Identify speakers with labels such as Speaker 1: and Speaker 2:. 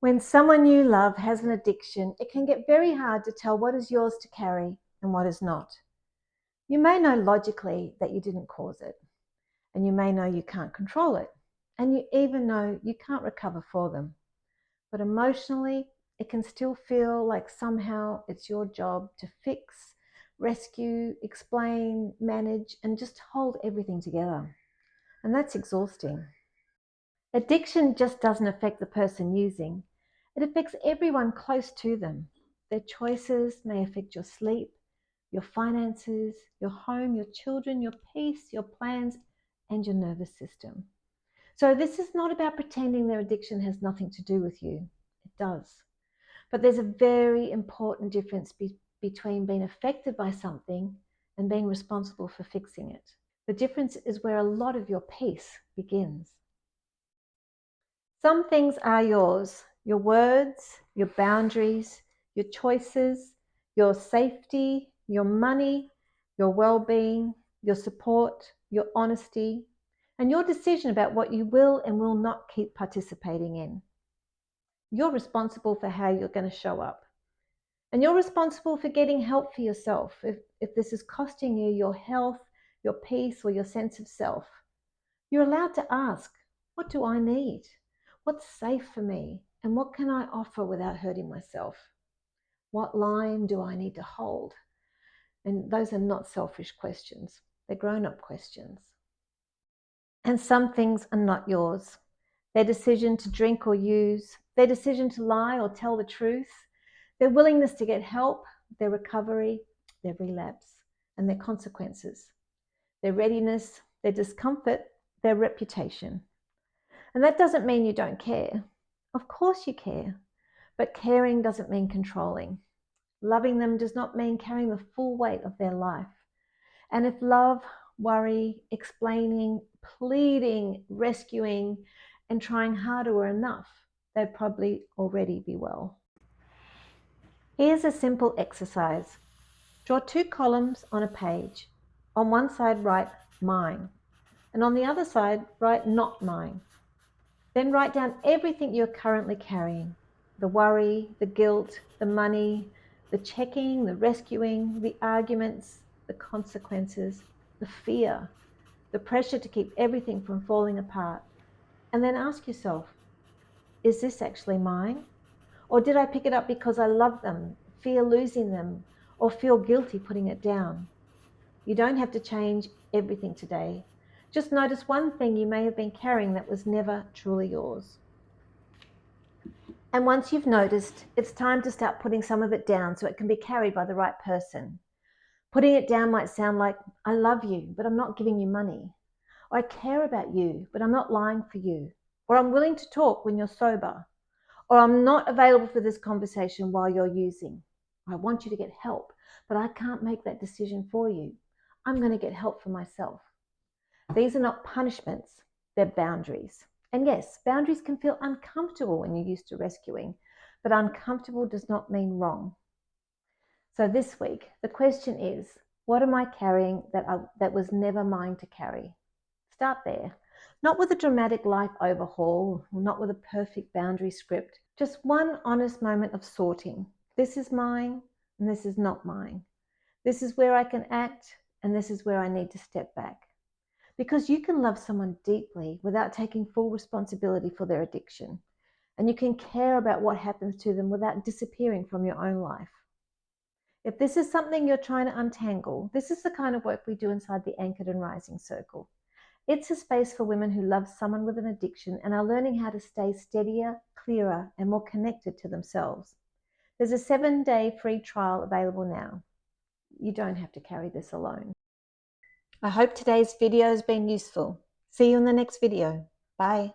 Speaker 1: When someone you love has an addiction, it can get very hard to tell what is yours to carry and what is not. You may know logically that you didn't cause it, and you may know you can't control it, and you even know you can't recover for them. But emotionally, it can still feel like somehow it's your job to fix, rescue, explain, manage, and just hold everything together. And that's exhausting. Addiction just doesn't affect the person using. It affects everyone close to them. Their choices may affect your sleep, your finances, your home, your children, your peace, your plans, and your nervous system. So this is not about pretending their addiction has nothing to do with you. It does. But there's a very important difference between being affected by something and being responsible for fixing it. The difference is where a lot of your peace begins. Some things are yours: your words, your boundaries, your choices, your safety, your money, your well-being, your support, your honesty, and your decision about what you will and will not keep participating in. You're responsible for how you're going to show up. And you're responsible for getting help for yourself if this is costing you your health, your peace, or your sense of self. You're allowed to ask, what do I need? What's safe for me? And what can I offer without hurting myself? What line do I need to hold? And those are not selfish questions. They're grown-up questions. And some things are not yours. Their decision to drink or use, their decision to lie or tell the truth, their willingness to get help, their recovery, their relapse, and their consequences, their readiness, their discomfort, their reputation. And that doesn't mean you don't care. Of course you care, but caring doesn't mean controlling. Loving them does not mean carrying the full weight of their life. And if love, worry, explaining, pleading, rescuing, and trying harder were enough, they'd probably already be well. Here's a simple exercise. Draw 2 columns on a page. On one side, write mine, and on the other side, write not mine. Then write down everything you're currently carrying: the worry, the guilt, the money, the checking, the rescuing, the arguments, the consequences, the fear, the pressure to keep everything from falling apart. And then ask yourself, is this actually mine? Or did I pick it up because I love them, fear losing them, or feel guilty putting it down? You don't have to change everything today. Just notice one thing you may have been carrying that was never truly yours. And once you've noticed, it's time to start putting some of it down so it can be carried by the right person. Putting it down might sound like, I love you, but I'm not giving you money. Or I care about you, but I'm not lying for you. Or I'm willing to talk when you're sober. Or I'm not available for this conversation while you're using. I want you to get help, but I can't make that decision for you. I'm going to get help for myself. These are not punishments, they're boundaries. And yes, boundaries can feel uncomfortable when you're used to rescuing, but uncomfortable does not mean wrong. So this week, the question is, what am I carrying that was never mine to carry? Start there. Not with a dramatic life overhaul, not with a perfect boundary script, just one honest moment of sorting. This is mine and this is not mine. This is where I can act and this is where I need to step back. Because you can love someone deeply without taking full responsibility for their addiction. And you can care about what happens to them without disappearing from your own life. If this is something you're trying to untangle, this is the kind of work we do inside the Anchored and Rising Circle. It's a space for women who love someone with an addiction and are learning how to stay steadier, clearer, and more connected to themselves. There's a 7-day free trial available now. You don't have to carry this alone. I hope today's video has been useful. See you in the next video. Bye.